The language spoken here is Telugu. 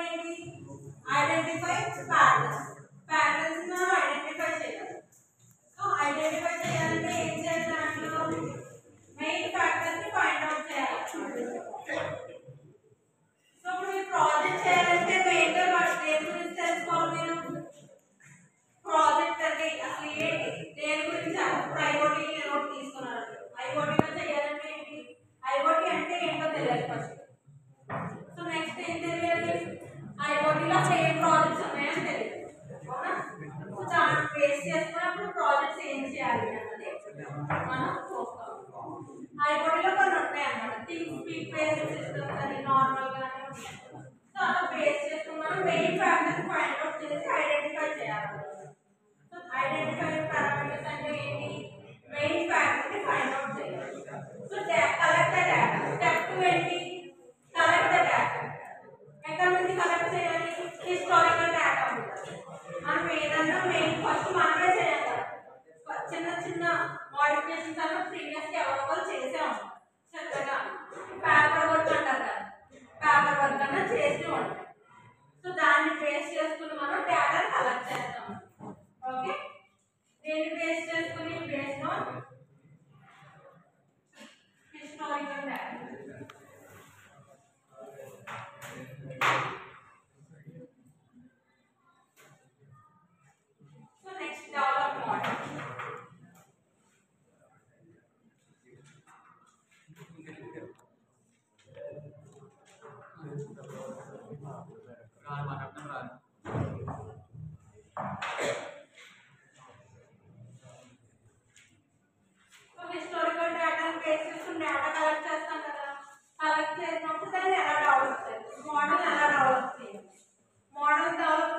పని ఏంటి? Identify patterns. ప్యాటర్న్స్ ను ఐడెంటిఫై చేయాలి. సో ఐడెంటిఫై చేయాలంటే ఏం చేయాలి? దాంట్లో మెయిన్ ఫ్యాక్టర్ ని ఫైండ్ అవుట్ చేయాలి. సో ఇప్పుడు ఈ ప్రాజెక్ట్ చేయాలంటే మెయిన్ గా దేని గురించి తెలుసుకోవాలి మీరు? ప్రాజెక్ట్ అంటే అసలు ఏంటి, దేని గురించి? ఇప్పుడు ఐఓటీ నోట్ తీసుకున్నారు. ఐఓటీలో చేయాలంటే ఏంటి? ఐఓటీ అంటే ఏంటో తెలియాలి ఫస్ట్. సో నెక్స్ట్ ఏం తెలియాలి? ఐఓటీలో ఏ ప్రాజెక్ట్స్ ఉన్నాయని తెలియాలి. అవునా? సో దాన్ని బేస్ చేసుకున్నప్పుడు ప్రాజెక్ట్స్ ఏం చేయాలి అన్నది మనం చూస్తాం. ఐఓటీలో కొన్ని ఉంటాయి అన్నమాట. థింక్ స్పీక్ బేస్డ్ సిస్టమ్స్ అని నార్మల్ గానే ఉంటాయి. సో అలా బేస్ చేసుకుని మనం మెయిన్ ఫ్యాక్టర్స్ ఫైండ్ అవుట్ చేసి ఐడెంటిఫై చేయాలి. సో ఐడెంటిఫై పారామీటర్స్ అంటే ఏంటి? మెయిన్ ఫ్యాక్టర్ ని ఫైండ్ అవుట్ చేయాలి. So collect the data. Step 2 ఏంటి? Collect the data. ఎక్కడ నుంచి కలెక్ట్ చేయాలి? హిస్టారికల్ డేటా ఉంటుంది. మనం ఏదన్నా మెయిన్ ఫస్ట్ మనమే చేయాలి. చిన్న చిన్న మోడిఫికేషన్స్ అన్న ప్రీవియస్ ఎవరో చేసాము చక్కగా. పేపర్ వర్క్ అంటారు కదా, పేపర్ వర్క్ అన్న చేసి ఉంటాయి. సో దాన్ని బేస్ చేసుకుని మనం డేటా కలెక్ట్ చేస్తాం. ఓకే, దీన్ని బేస్ చేసుకుని based on historical data. So next develop model. Historical డేటాను బేస్ చేసుకుని డేటా కలెక్ట్ చేస్తాం కదా. కలెక్ట్ చేసినప్పుడు దాన్ని ఎలా డెవలప్ చేయాలి, మోడల్ ఎలా డెవలప్ చేయాలి. Model develop